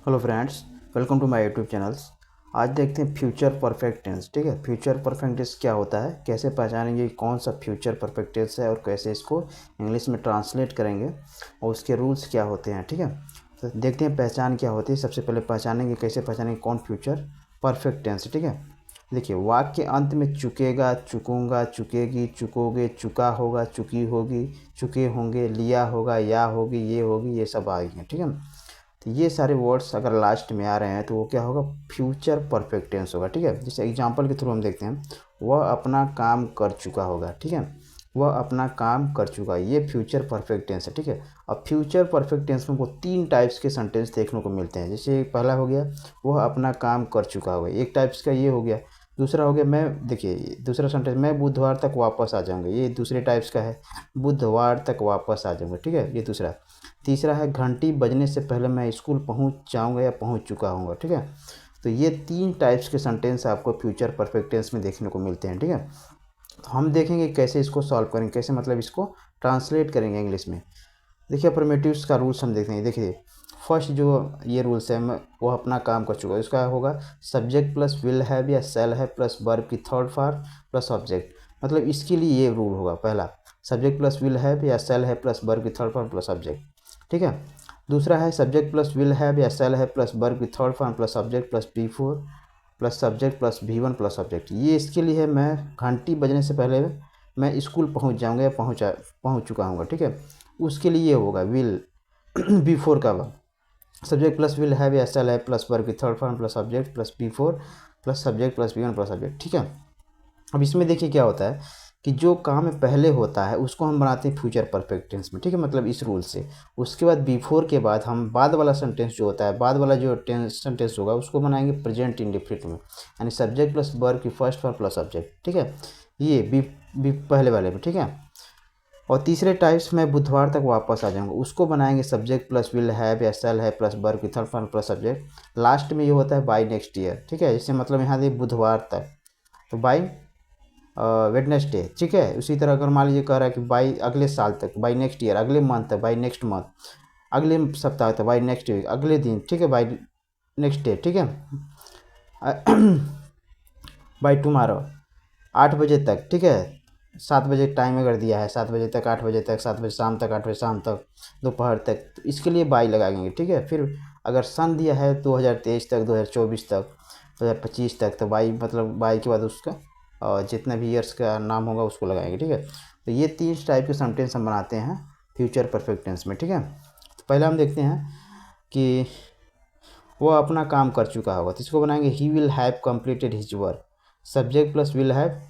Hello friends, welcome to my YouTube channels. आज देखते हैं फ्यूचर परफेक्ट टेंस। ठीक है, फ्यूचर परफेक्ट टेंस क्या होता है, कैसे पहचानेंगे कौन सा फ्यूचर परफेक्ट टेंस है और कैसे इसको इंग्लिश में ट्रांसलेट करेंगे और उसके रूल्स क्या होते हैं। ठीक है, तो देखते हैं पहचान क्या होती है। सबसे पहले पहचानेंगे, कैसे पहचानेंगे कौन फ्यूचर परफेक्ट टेंस है। ठीक है, देखिए वाक्य के अंत में चुकेगा, चुकूंगा, चुकेगी, चुकोगे, चुका होगा, चुकी होगी, चुके होंगे, लिया होगा, या होगी, ये सब आ गए। ठीक है, तो ये सारे वर्ड्स अगर लास्ट में आ रहे हैं तो वो क्या होगा, फ्यूचर परफेक्ट टेंस होगा। ठीक है, जैसे एग्जांपल के थ्रू हम देखते हैं, वह अपना काम कर चुका होगा। ठीक है, वह अपना काम कर चुका, ये फ्यूचर परफेक्ट टेंस है। ठीक है, अब फ्यूचर परफेक्ट टेंस में हमको 3 टाइप्स के सेंटेंस देखने को मिलते हैं। जैसे पहला हो गया वह अपना काम कर चुका होगा, एक टाइप्स का ये हो गया। दूसरा हो गया मैं, देखिए दूसरा सेंटेंस, मैं बुधवार तक वापस आ जाऊंगा, ये दूसरे टाइप्स का है, बुधवार तक वापस आ जाऊंगा। ठीक है, ये दूसरा। तीसरा है घंटी बजने से पहले मैं स्कूल पहुंच जाऊंगा या पहुंच चुका हूँगा। ठीक है, तो ये 3 टाइप्स के सेंटेंस आपको फ्यूचर परफेक्ट टेंस में देखने को मिलते हैं। ठीक है, तो हम देखेंगे कैसे इसको सॉल्व करेंगे, कैसे मतलब इसको ट्रांसलेट करेंगे इंग्लिश में। देखिए अफर्मेटिव्स का रूल्स हम देखते हैं। देखिए फर्स्ट जो ये रूल्स है, मैं वो अपना काम कर चुका है, इसका होगा सब्जेक्ट प्लस विल हैव या सेल है प्लस वर्ब की थर्ड फॉर्म प्लस ऑब्जेक्ट। मतलब इसके लिए ये रूल होगा, पहला सब्जेक्ट प्लस विल हैव या सेल है प्लस वर्ब की थर्ड फॉर्म प्लस ऑब्जेक्ट। ठीक है, दूसरा है सब्जेक्ट प्लस विल हैव या सेल है प्लस वर्ब की third form plus object plus B4 plus subject plus V1 plus object. ये इसके लिए है, मैं घंटी बजने से पहले मैं स्कूल पहुंच जाऊंगा या पहुंच चुका हूँगा। ठीक है, उसके लिए ये होगा विल B4 का verb, subject plus will have या सेल है प्लस वर्ब की third form plus object plus B4 plus subject plus V1 plus object. ठीक है, अब इसमें देखिए क्या होता है कि जो काम पहले होता है उसको हम बनाते हैं फ्यूचर परफेक्ट टेंस में। ठीक है, मतलब इस रूल से उसके बाद बिफोर के बाद हम बाद वाला सेंटेंस जो होता है, बाद वाला जो सेंटेंस होगा उसको बनाएंगे प्रेजेंट इंडेफिनिट में, यानी सब्जेक्ट प्लस वर्ब की फर्स्ट फॉर्म प्लस ऑब्जेक्ट। ठीक है, ये बी पहले वाले में। ठीक है, और तीसरे टाइप्स में बुधवार तक वापस आ जाऊंगा, उसको बनाएंगे सब्जेक्ट प्लस विल हैव या सेल है प्लस वर्ब की third form plus subject. Last में ये होता है बाई नेक्स्ट ईयर। ठीक है, इससे मतलब यहाँ दे बुधवार तक, तो बाई वेडनेसडे। ठीक है, उसी तरह अगर मान लीजिए कह रहा है कि बाई अगले साल तक, बाई नेक्स्ट ईयर, अगले मंथ तक, बाई नेक्स्ट मंथ, अगले सप्ताह तक, बाई नेक्स्ट वीक, अगले दिन। ठीक है, बाई नेक्स्ट डे। ठीक है, बाई टुमारो 8 बजे तक। ठीक है, 7 बजे टाइम अगर दिया है, 7 बजे तक, 8 बजे तक, 7 बजे शाम तक, 8 बजे शाम तक, दोपहर तक, तो इसके लिए बाई लगाएंगे। ठीक है, फिर अगर सन दिया है 2023 तक, 2024 तक, 2025 तक, तो बाई मतलब बाई के बाद उसका और जितना भी ईयर्स का नाम होगा उसको लगाएंगे। ठीक है, तो ये 3 टाइप के सेंटेंस हम बनाते हैं फ्यूचर परफेक्ट टेंस में। ठीक है, तो पहले हम देखते हैं कि वो अपना काम कर चुका होगा, तो इसको बनाएंगे he will have completed his work. Subject plus will have,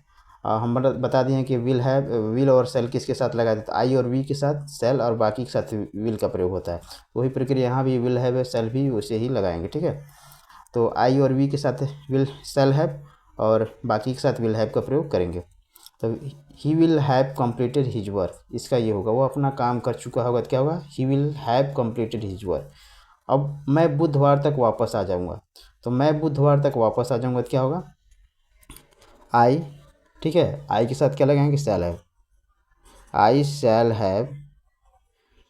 हम बता दिए हैं कि विल हैव, विल और सेल किसके साथ लगा देते हैं, आई और वी के साथ सेल और बाकी के साथ विल का प्रयोग होता है। वही प्रक्रिया यहाँ भी विल हैव सेल भी उसे ही लगाएंगे। ठीक है, तो आई और वी के साथ विल सेल हैव और बाकी के साथ विल हैव का प्रयोग करेंगे। तो he will have completed his work, इसका ये होगा वो अपना काम कर चुका होगा, तो क्या होगा, he will have completed his work. अब मैं बुधवार तक वापस आ जाऊंगा, तो मैं बुधवार तक वापस आ जाऊंगा, तो क्या होगा, आई। ठीक है, आई के साथ क्या लगाएंगे, shall have, I shall have.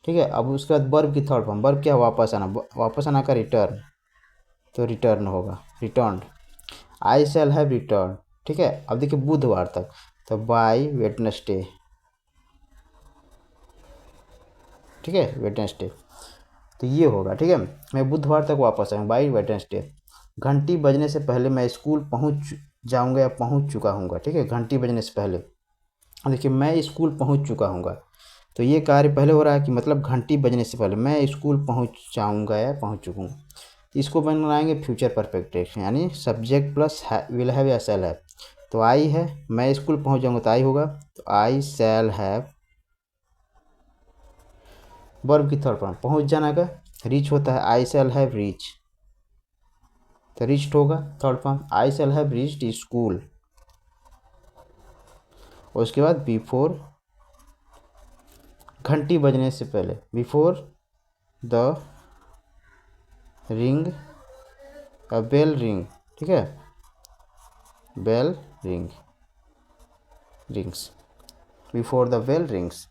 ठीक है, अब उसके बाद वर्ब की थर्ड फॉर्म, वर्ब क्या, वापस आना, वापस आना का रिटर्न, तो रिटर्न होगा, return, I shall have return. ठीक है, अब देखिए बुधवार तक, तो बाय वेडनेसडे। ठीक है, वेडनेसडे, तो ये होगा। ठीक है, मैं बुधवार तक वापस आऊँगा बाई वेडनेसडे। घंटी बजने से पहले मैं स्कूल पहुंच जाऊंगा या पहुंच चुका हूँगा। ठीक है, घंटी बजने से पहले, देखिए मैं स्कूल पहुंच चुका हूँगा, तो ये कार्य पहले हो रहा है कि मतलब घंटी बजने से पहले मैं स्कूल पहुंच जाऊंगा या पहुंच चुका हूँ। इसको बनाएंगे फ्यूचर परफेक्ट टेंस, यानी सब्जेक्ट प्लस विल हैव या शैल हैव। तो आई है, मैं स्कूल पहुंच जाऊंगा तो आई होगा, तो आई शैल हैव, वर्ब की थर्ड फॉर्म पहुंच जाना का, रीच होता है, आई शैल हैव रीच, तो रीच्ड होगा third form, I shall have reached school. और उसके बाद बिफोर, घंटी बजने से पहले, before the ring, bell ring. ठीक है, bell ring, rings, before the bell rings,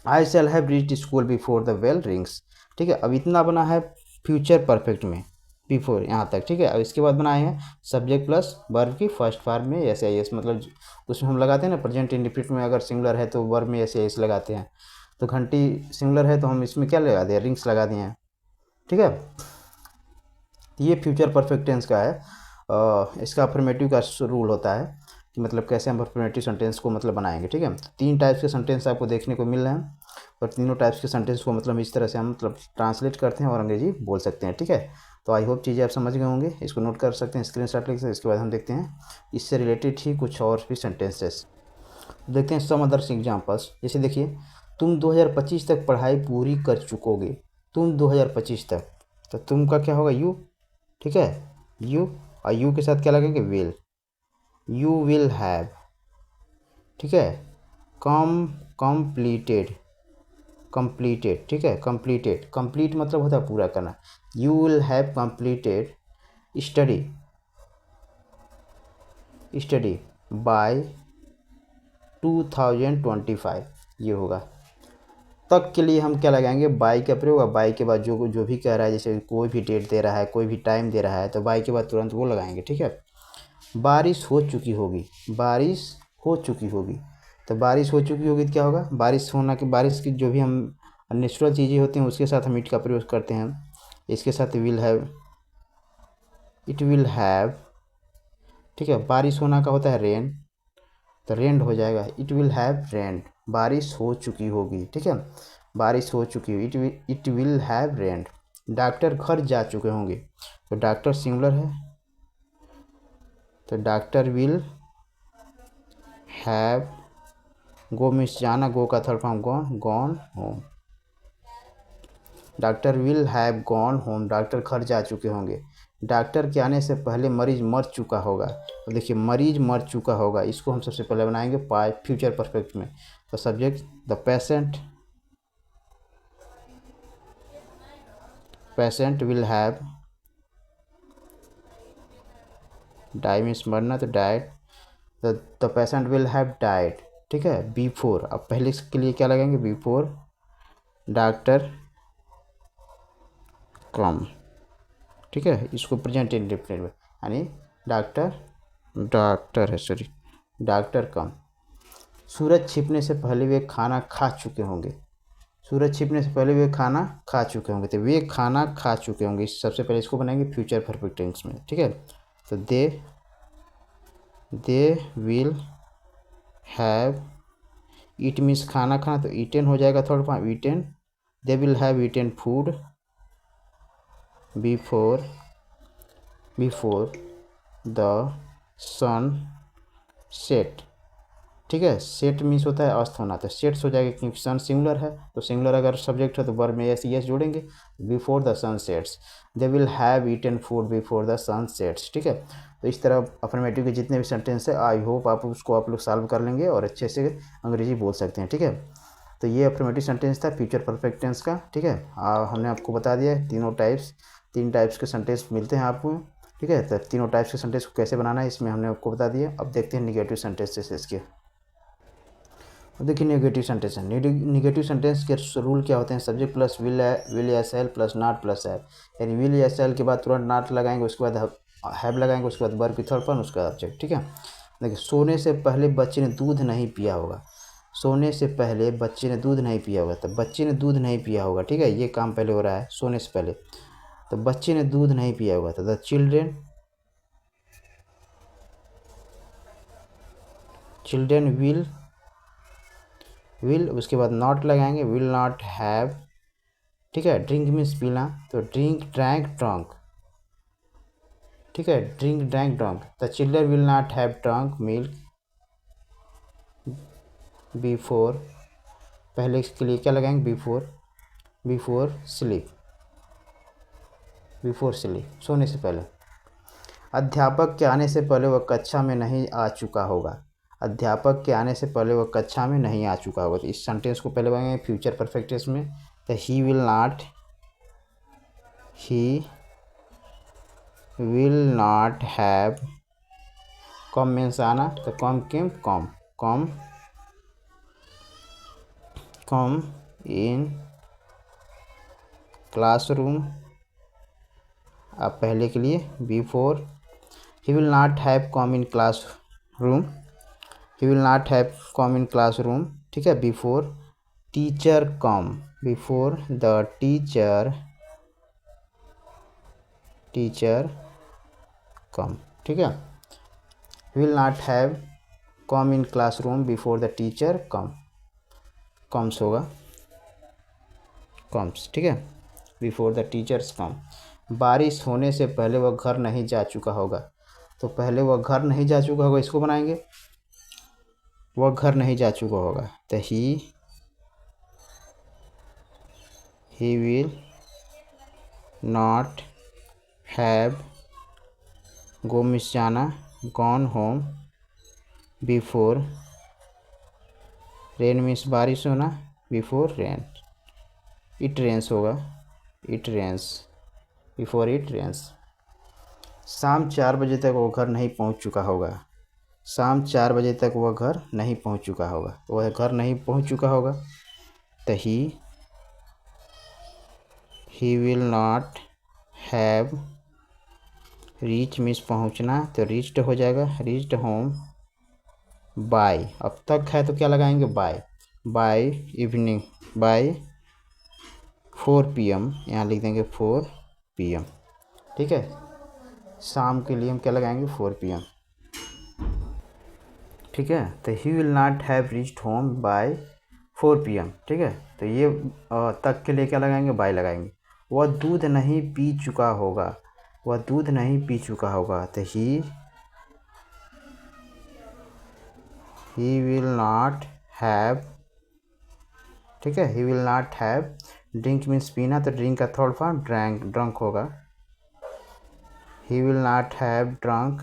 I shall have reached school before the bell rings. ठीक है, अब इतना बना है फ्यूचर परफेक्ट में बिफोर यहाँ तक, ठीक है। अब इसके बाद बनाए हैं सब्जेक्ट प्लस वर्ब की फर्स्ट फॉर्म में एस आई एस, मतलब उसमें हम लगाते हैं ना प्रेजेंट इंडिफिनिट में अगर सिंगुलर है तो वर्ब में एस आई एस लगाते हैं। तो घंटी सिंगुलर है तो हम इसमें क्या लगा दिए, रिंग्स लगा दिए हैं, ठीक है। ये फ्यूचर परफेक्ट टेंस का है। इसका अफर्मेटिव का रूल होता है कि मतलब कैसे हम अफर्मेटिव सेंटेंस को मतलब बनाएंगे, ठीक है। तीन टाइप्स के सेंटेंस आपको देखने को मिल रहे हैं और तीनों टाइप्स के सेंटेंस को मतलब इस तरह से हम मतलब ट्रांसलेट करते हैं और अंग्रेजी बोल सकते हैं, ठीक है। तो आई होप चीज़ें आप समझ गए होंगे, इसको नोट कर सकते हैं, स्क्रीनशॉट ले सकते हैं। इसके बाद हम देखते हैं इससे रिलेटेड ही कुछ और भी सेंटेंसेस देखते हैं, सम अदर्स एग्जाम्पल्स। जैसे देखिए, तुम 2025 तक पढ़ाई पूरी कर चुकोगे, तुम 2025 तक, तो तुम का क्या होगा, यू, ठीक है, यू, और यू के साथ क्या लगेंगे, विल, यू विल हैव, ठीक है। कंप्लीटेड, कंप्लीटेड, ठीक है, कंप्लीटेड, कंप्लीट मतलब होता है पूरा करना। You will have completed study, study bye 2025, ये होगा। तक के लिए हम क्या लगाएंगे, बाय का प्रयोग होगा। बाय के बाद जो भी कह रहा है, जैसे कोई भी डेट दे रहा है, कोई भी टाइम दे रहा है, तो बाय के बाद तुरंत वो लगाएंगे, ठीक है। बारिश हो चुकी होगी, बारिश हो चुकी होगी, तो बारिश हो चुकी होगी तो क्या होगा, बारिश होना कि बारिश की जो भी हम नेचुरल चीज़ें होती हैं उसके साथ हम इट का प्रयोग करते हैं। इसके साथ will have, it will have, ठीक है। बारिश होना का होता है रेन, तो रेंड हो जाएगा, इट विल हैव रेंड, बारिश हो चुकी होगी, ठीक है, बारिश हो चुकी होगी, it will have rained. Doctor घर जा चुके होंगे, तो डॉक्टर सिंगुलर है, तो doctor will have, go means जाना, गो का third form gone, gone home, doctor will have gone home, doctor घर जा चुके होंगे। डॉक्टर के आने से पहले मरीज मर चुका होगा, तो देखिए मरीज मर चुका होगा, इसको हम सबसे पहले बनाएंगे फ्यूचर परफेक्ट में। तो subject the patient, patient will have, die means मरना, तो died, the patient will have died, ठीक है, बिफोर। अब पहले के लिए क्या लगाएंगे, बिफोर डॉक्टर कम, ठीक है, इसको प्रेजेंट इंडेफिनिट में, यानी डॉक्टर, डॉक्टर है सॉरी, डॉक्टर कम। सूरज छिपने से पहले वे खाना खा चुके होंगे, सूरज छिपने से पहले वे खाना खा चुके होंगे, तो वे खाना खा चुके होंगे, सबसे पहले इसको बनाएंगे फ्यूचर परफेक्ट टेंस में, ठीक है। तो they will have, eat means खाना खाना, तो ईटेन हो जाएगा third form, eaten, they will have eaten food before the sun set, ठीक है। सेट मीन्स होता है अस्त होना, तो सेट्स हो जाएगा क्योंकि सन सिंगुलर है, तो सिंगुलर अगर सब्जेक्ट है तो वर्ब में एस यस जोड़ेंगे, before the sun sets, they will have eaten food before the sun sets, ठीक है। तो इस तरह अफर्मेटिव के जितने भी सेंटेंस है, आई होप आप उसको आप लोग सॉल्व कर लेंगे और अच्छे से अंग्रेजी बोल सकते हैं, ठीक है। तो ये अफर्मेटिव सेंटेंस था फ्यूचर परफेक्ट टेंस का, ठीक है। हमने आपको बता दिया है तीनों टाइप्स, तीन टाइप्स के सेंटेंस मिलते हैं आपको, ठीक है। तो तीनों टाइप्स के सेंटेंस को कैसे बनाना है इसमें हमने आपको बता दिया। अब देखते हैं निगेटिव सेंटेंसेस इसके। देखिए नेगेटिव सेंटेंस है, निगेटिव सेंटेंस के रूल क्या होते हैं, सब्जेक्ट प्लस विल या shall plus not plus have, यानी विल या सेल के बाद तुरंत नॉट लगाएंगे, उसके बाद हैव लगाएंगे, उसके बाद वर्ब की थर्ड फॉर्म, उसके बाद ऑब्जेक्ट, ठीक है। देखिए सोने से पहले बच्चे ने दूध नहीं पिया होगा, सोने से पहले बच्चे ने दूध नहीं पिया होगा, तो बच्चे ने दूध नहीं पिया होगा, ठीक है, ये काम पहले हो रहा है सोने से पहले, तो बच्चे ने दूध नहीं पिया होगा, तो द चिल्ड्रेन विल, उसके बाद नॉट लगाएंगे, विल नॉट हैव, ठीक है। ड्रिंक मीन्स पीना, तो ड्रिंक ड्रैंक ड्रंक, ठीक है, drink drank drunk, the children will not have drunk milk before, पहले इसके लिए क्या लगाएंगे, बिफोर स्लीप, बिफोर स्लीप, सोने से पहले। अध्यापक के आने से पहले वह कक्षा में नहीं आ चुका होगा, अध्यापक के आने से पहले वह कक्षा में नहीं आ चुका होगा, तो इस सेंटेंस को पहले बनाएंगे फ्यूचर परफेक्ट टेंस में, तो he will not have, come means आना, तो कम इन क्लासरूम अब पहले के लिए before, he will not have come in class room, he will not have come in class room, ठीक है। Before teacher come, before the teacher come, ठीक है। Will not have come in classroom before the teacher comes होगा, comes, ठीक है। Before the teachers कम, बारिश होने से पहले वह घर नहीं जा चुका होगा, तो पहले वह घर नहीं जा चुका होगा, इसको बनाएंगे, वह घर नहीं जा चुका होगा, तो he will not have, go miss जाना, gone home, before rain means बारिश होना, बिफोर रेन, इट रेन्स होगा, it rains, before it rains. शाम 4 बजे तक वो घर नहीं पहुंच चुका होगा, शाम 4 बजे तक वह घर नहीं पहुंच चुका होगा, वह घर नहीं पहुंच चुका होगा, तो he will not have, reach means पहुंचना, तो रीच्ड हो जाएगा, रीच्ड होम बाय, अब तक है तो क्या लगाएंगे, बाय इवनिंग, बाय 4 PM, यहाँ लिख देंगे 4 PM, ठीक है। शाम के लिए हम क्या लगाएंगे, 4 PM, ठीक है। तो he will not have reached home by 4 PM, ठीक है। तो ये तक के लिए क्या लगाएंगे, बाय लगाएंगे। वह दूध नहीं पी चुका होगा, वह दूध नहीं पी चुका होगा, तो ही विल नॉट हैव, ठीक है। ही will not have, drink means पीना, तो ड्रिंक का थर्ड फॉर्म ड्रंक होगा, ही will not have drunk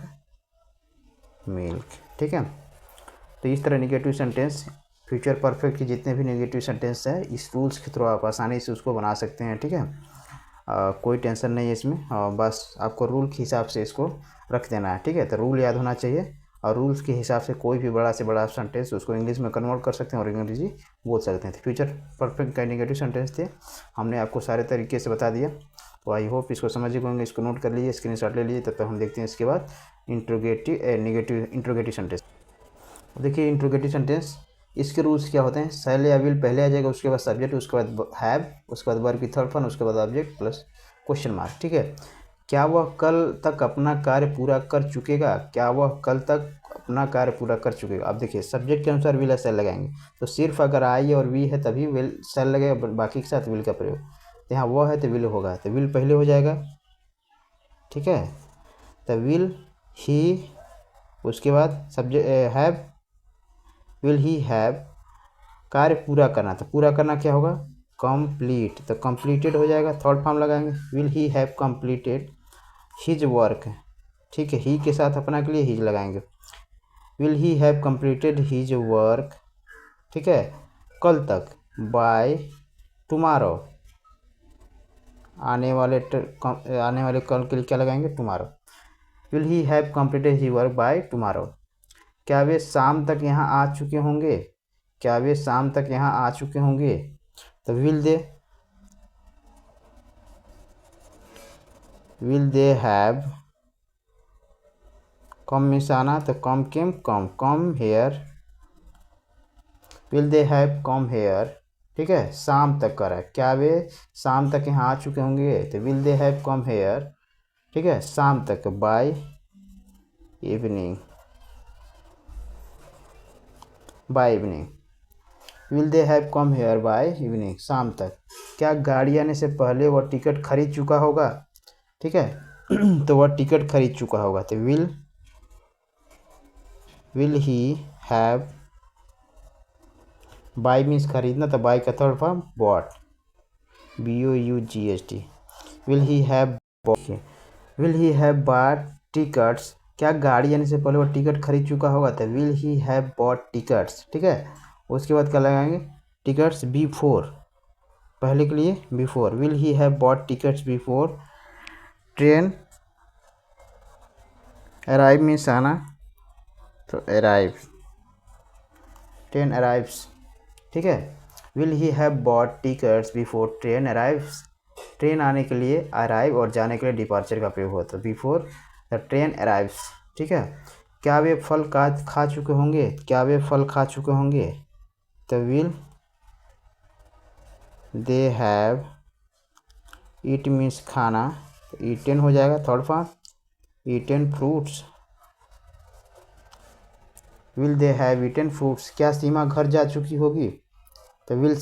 milk, ठीक है। तो इस तरह निगेटिव सेंटेंस, फ्यूचर परफेक्ट के जितने भी निगेटिव सेंटेंस है, इस रूल्स के थ्रू आप आसानी से उसको बना सकते हैं, ठीक है। कोई टेंशन नहीं है इसमें, बस आपको रूल के हिसाब से इसको रख देना है, ठीक है। तो रूल याद होना चाहिए, और रूल्स के हिसाब से कोई भी बड़ा से बड़ा सेंटेंस उसको इंग्लिश में कन्वर्ट कर सकते हैं और अंग्रेजी बोल सकते हैं। तो फ्यूचर परफेक्ट का नेगेटिव सेंटेंस थे, हमने आपको सारे तरीके से बता दिया। तो आई होप इसको समझ गए होंगे, इसको नोट कर लीजिए, स्क्रीनशॉट ले लीजिए। तब तक हम देखते हैं इसके बाद इंट्रोगेटिव सेंटेंस। देखिए इंट्रोगेटिव सेंटेंस, इसके रूल्स क्या होते हैं, शैल या विल पहले आ जाएगा, उसके बाद सब्जेक्ट, उसके बाद हैव, उसके बाद वर्ब की थर्ड फॉर्म, उसके बाद ऑब्जेक्ट प्लस क्वेश्चन मार्क, ठीक है। क्या वह कल तक अपना कार्य पूरा कर चुकेगा, क्या वह कल तक अपना कार्य पूरा कर चुकेगा। अब देखिए सब्जेक्ट के अनुसार विल या शैल लगाएंगे, तो सिर्फ अगर आई और वी है तभी विल शैल लगेगा, बाकी के साथ विल का प्रयोग। तो यहाँ वह है तो विल होगा, तो विल पहले हो जाएगा, ठीक है। तो विल ही, उसके बाद subject have, will he have, कार्य पूरा करना, तो पूरा करना क्या होगा, कंप्लीट, तो कंप्लीटेड हो जाएगा, थर्ड फॉर्म लगाएंगे, will he have completed his work, ठीक है। ही के साथ अपना के लिए हिज लगाएंगे, will he have completed his work, ठीक है, कल तक, बाय टुमारो, आने वाले कल के लिए क्या लगाएंगे, tomorrow, will he have completed his work by tomorrow. क्या वे शाम तक यहाँ आ चुके होंगे, क्या वे शाम तक यहाँ आ चुके होंगे, तो will they have, come means आना, तो come here, will they have come here, ठीक है। शाम तक कर है, क्या वे शाम तक यहाँ आ चुके होंगे, तो will they have come here, ठीक है, शाम तक, by evening, will they have come here by evening, शाम तक। क्या गाड़ी आने से पहले वह टिकट खरीद चुका होगा, ठीक है। तो वह टिकट खरीद चुका होगा, तो will he have, buy means खरीदना, तो बाय का third form bought, BOUGHT, will he have bought tickets, क्या गाड़ी आने से पहले वो टिकट खरीद चुका होगा, तो will he have bought tickets, ठीक है। उसके बाद क्या लगाएंगे, टिकट्स बिफोर, पहले के लिए before, will he have bought tickets before train arrive means आना, तो अराइव, ट्रेन अराइव्स, ठीक है। Will he have bought tickets before train arrives, train आने के लिए अराइव और जाने के लिए डिपार्चर का प्रयोग होता है, बिफोर द ट्रेन अराइव्स। ठीक है, क्या वे फल खा चुके होंगे, क्या वे फल खा चुके होंगे, तो will they have eat means खाना, ईटन हो जाएगा third form, eaten fruits, will they have eaten fruits. क्या सीमा घर जा चुकी होगी, तो will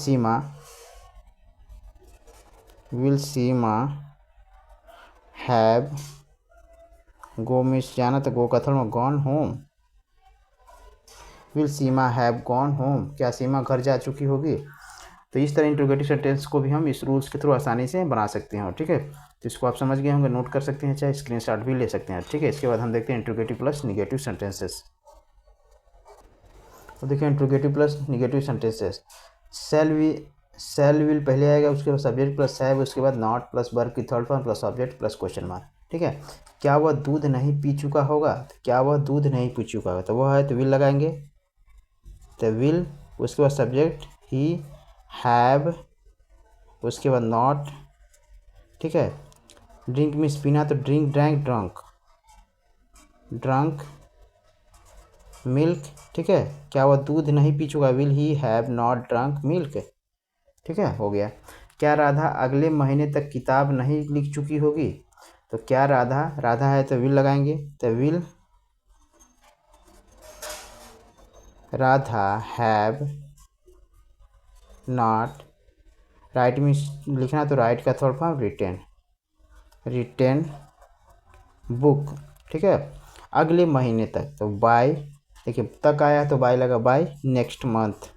Seema have, go means जाना, तो गो का थर्ड में gone home, will Seema have gone home, क्या सीमा घर जा चुकी होगी। तो इस तरह इंट्रोगेटिव सेंटेंस को भी हम इस रूल्स के थ्रू आसानी से बना सकते हैं। ठीक है, तो इसको आप समझ गए होंगे, नोट कर सकते हैं, चाहे स्क्रीनशॉट भी ले सकते हैं। ठीक है, इसके बाद हम देखते हैं इंट्रोगेटिव प्लस निगेटिव सेंटेंसेस। तो देखिए interrogative plus negative sentences, shall will पहले आएगा, उसके बाद सब्जेक्ट प्लस हैव, उसके बाद नॉट प्लस वर्ब की third form plus object plus question mark. ठीक है, क्या वह दूध नहीं पी चुका होगा, क्या वह दूध नहीं पी चुका होगा, तो वह है तो विल लगाएंगे, तो विल, उसके बाद सब्जेक्ट ही, हैव, उसके बाद नॉट। ठीक है, ड्रिंक मीन्स पीना, तो ड्रिंक, ड्रैंक, ड्रंक, मिल्क। ठीक है, क्या वह दूध नहीं पी चुका, will he have not drunk milk. ठीक है, हो गया। क्या राधा अगले महीने तक किताब नहीं लिख चुकी होगी, तो क्या राधा है तो विल लगाएंगे, तो will Radha have not, right means लिखना, तो राइट का थर्ड फॉर्म रिटेन बुक। ठीक है, अगले महीने तक, तो बाय, देखिए तक आया तो बाय लगा, बाय नेक्स्ट मंथ।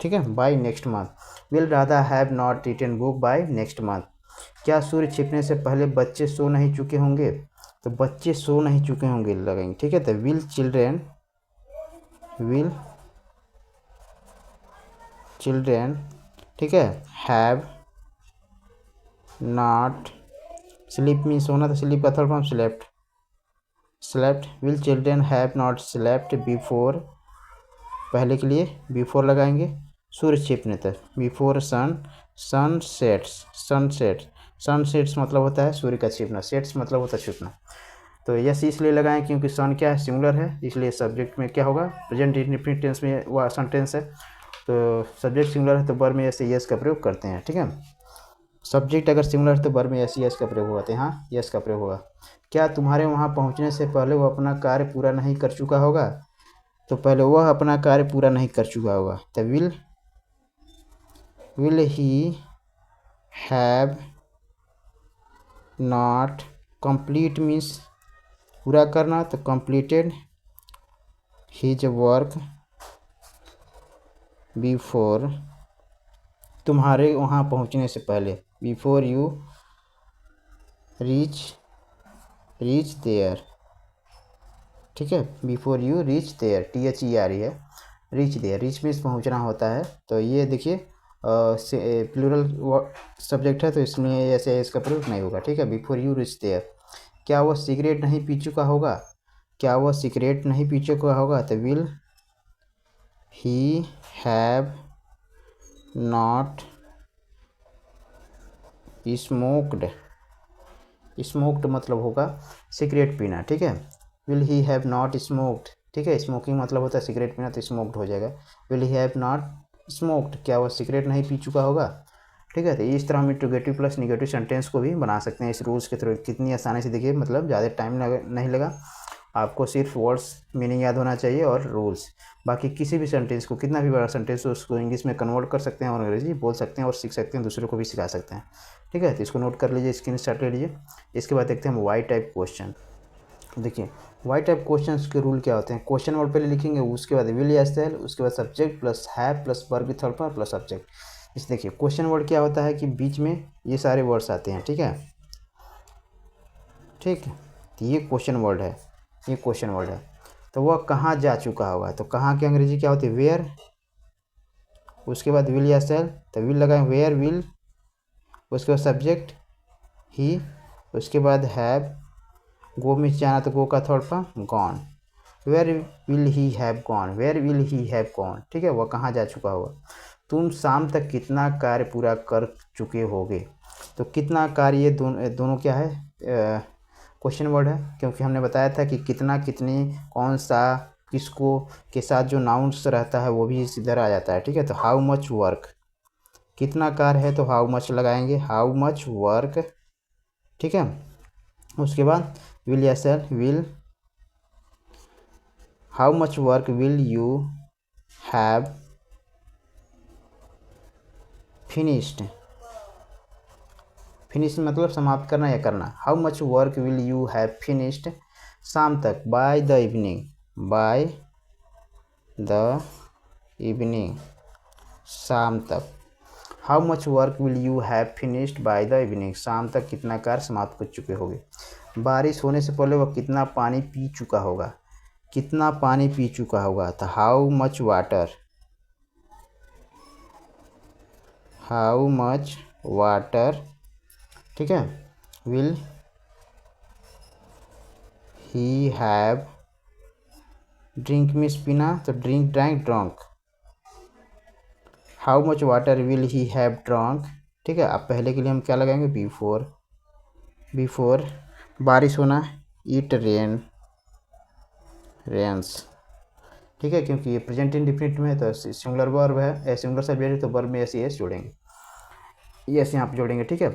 ठीक है, by next month. Will Radha have not written book by next month. क्या सूर्य छिपने से पहले बच्चे सो नहीं चुके होंगे, तो बच्चे सो नहीं चुके होंगे लगेंगे। ठीक है, तो विल चिल्ड्रेन, ठीक है, हैव नॉट, स्लीप मीन सोना, तो स्लीप का third form slept, will children have not slept before, पहले के लिए बिफोर लगाएंगे, सूर्य छिपने तक, बिफोर सनसेट्स मतलब होता है सूर्य का छिपना, सेट्स मतलब होता है छिपना। तो यस इसलिए लगाएं क्योंकि सन क्या है, सिंगुलर है, इसलिए सब्जेक्ट में क्या होगा, प्रेजेंट इंडेफिनिट टेंस में वह सेंटेंस है, तो सब्जेक्ट सिंगुलर है तो वर्ब में ऐसे यस का प्रयोग करते हैं। ठीक है, सब्जेक्ट अगर सिंगुलर है तो वर्ब में ऐसे यस का प्रयोग होगा, तो यहाँ यस का प्रयोग होगा। क्या तुम्हारे वहाँ पहुँचने से पहले वो अपना कार्य पूरा नहीं कर चुका होगा, तो पहले वह अपना कार्य पूरा नहीं कर चुका होगा, तो will he have not, complete means पूरा करना, तो कंप्लीटेड हिज वर्क बिफोर, तुम्हारे वहाँ पहुँचने से पहले, बिफोर यू रीच देयर। ठीक है, before you reach there, THER है, रीच देयर, रीच मीन्स पहुँचना होता है। तो ये देखिए प्लूरल सब्जेक्ट है तो इसमें ऐसे इसका प्रयोग नहीं होगा। ठीक है, बिफोर यू रीच देयर। क्या वह सिगरेट नहीं पी चुका होगा, क्या वह सिगरेट नहीं पी चुका होगा, तो will he have not smoked मतलब होगा सिगरेट पीना। ठीक है, will he have not smoked. ठीक है, स्मोकिंग मतलब होता है सिगरेट पीना, तो स्मोक्ड हो जाएगा, will he have not smoked, क्या वह सिगरेट नहीं पी चुका होगा। ठीक है, तो इस तरह हम इंट्रोगेटिव प्लस निगेटिव सेंटेंस को भी बना सकते हैं इस रूल्स के थ्रू। कितनी आसानी से, देखिए मतलब ज़्यादा टाइम नहीं लगा, आपको सिर्फ वर्ड्स मीनिंग याद होना चाहिए और रूल्स। बाकी किसी भी सेंटेंस को, कितना भी बड़ा सेंटेंस हो, उसको इंग्लिश में कन्वर्ट कर सकते हैं और अंग्रेजी बोल सकते हैं और सीख सकते हैं, दूसरों को भी सिखा सकते हैं। ठीक है, तो इसको नोट कर लीजिए, स्क्रीनशॉट ले लीजिए। इसके बाद देखते हैं हम वाई टाइप क्वेश्चन। देखिए वाई टाइप क्वेश्चन के रूल क्या होते हैं, क्वेश्चन वर्ड पहले लिखेंगे, उसके बाद विल या सेल, उसके बाद subject plus have plus verb third form plus subject. इस देखिए क्वेश्चन वर्ड क्या होता है कि बीच में ये सारे वर्ड्स आते हैं। ठीक है, तो ये क्वेश्चन वर्ड है, ये क्वेश्चन वर्ड है। तो वह कहाँ जा चुका होगा, तो कहाँ की अंग्रेजी क्या होती है, वेयर, उसके बाद विल या सेल, तो विल लगाएं, वेयर विल, उसके बाद सब्जेक्ट ही, उसके बाद हैव, गो में जाना तो गो का third form gone, where will he have gone, where will he have gone. ठीक है, वह कहाँ जा चुका होगा। तुम शाम तक कितना कार्य पूरा कर चुके होगे। तो कितना कार्य, ये दोनों क्या है, क्वेश्चन वर्ड है, क्योंकि हमने बताया था कि कितना, कितनी, कौन सा, किसको के साथ जो नाउन्स रहता है वो भी इधर आ जाता है। ठीक है, तो हाउ मच वर्क, कितना कार्य है तो हाउ मच लगाएंगे, हाउ मच वर्क। ठीक है, उसके बाद विल या shall, will, how much work will you have finished, finish मतलब समाप्त करना या करना। How much work will you have finished, शाम तक, by the evening, by the evening, शाम तक। How much work will you have finished by the evening, शाम तक कितना कार्य समाप्त कर चुके होगे। बारिश होने से पहले वह कितना पानी पी चुका होगा, कितना पानी पी चुका होगा, तो how much water, how much water. ठीक है, will he have, drink means पीना, तो drink, drank, drunk. How much water will he have drunk. ठीक है, अब पहले के लिए हम क्या लगाएंगे, बिफोर, बिफोर बारिश होना, इट रेन, रेन्स। ठीक है, क्योंकि ये प्रेजेंट इंडेफिनिट में है तो सिंगुलर वर्ब है, सिंगुलर सब्जेक्ट है तो वर्ब में ऐसे एस जोड़ेंगे, यस यहाँ पे जोड़ेंगे। ठीक है,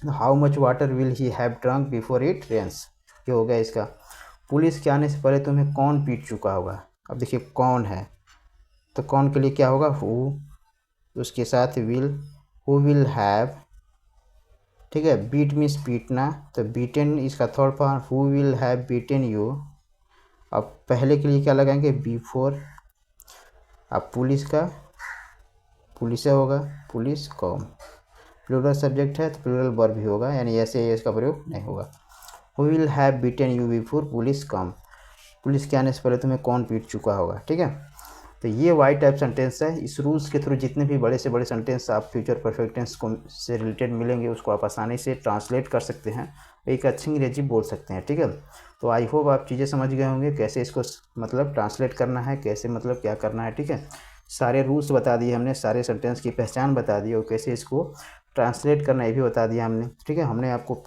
how much water will he have drunk before it rains, ये हो गया इसका। पुलिस के आने से पहले तुम्हें कौन पीट चुका होगा। अब देखिए कौन है, तो कौन के लिए क्या होगा, हु, उसके साथ विल, हु विल हैव। ठीक है, बीट मीन्स पीटना, तो बीटेन इसका third form, who will have beaten you. अब पहले के लिए क्या लगाएंगे, बिफोर। अब पुलिस का, पुलिस होगा, पुलिस कॉम, प्लूरल सब्जेक्ट है तो प्लूरल वर्ब भी होगा, यानी ऐसे इसका प्रयोग नहीं होगा। Who will have beaten you before police come, police के आने से पहले तुम्हें कौन पीट चुका होगा। ठीक है, तो ये वाई टाइप सेंटेंस है। इस रूल्स के थ्रू जितने भी बड़े से बड़े सेंटेंस आप फ्यूचर परफेक्ट टेंस को से रिलेटेड मिलेंगे उसको आप आसानी से ट्रांसलेट कर सकते हैं, एक अच्छी अंग्रेजी बोल सकते हैं। ठीक है, तो आई होप आप चीज़ें समझ गए होंगे, कैसे इसको मतलब ट्रांसलेट करना है, कैसे मतलब क्या करना है। ठीक है, सारे रूल्स बता दिए हमने, सारे सेंटेंस की पहचान बता दी और कैसे इसको ट्रांसलेट करना ये भी बता दिया हमने। ठीक है, हमने आपको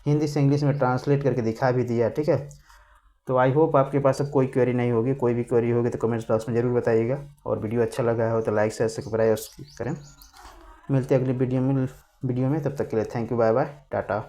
हिंदी से इंग्लिश में ट्रांसलेट करके दिखा भी दिया। ठीक है, तो आई होप आपके पास अब कोई क्वेरी नहीं होगी, कोई भी क्वेरी होगी तो कमेंट्स बॉक्स में ज़रूर बताइएगा, और वीडियो अच्छा लगा हो तो लाइक शेयर सब्सक्राइब करें। मिलते हैं अगली वीडियो में, तब तक के लिए thank you, bye bye, Tata.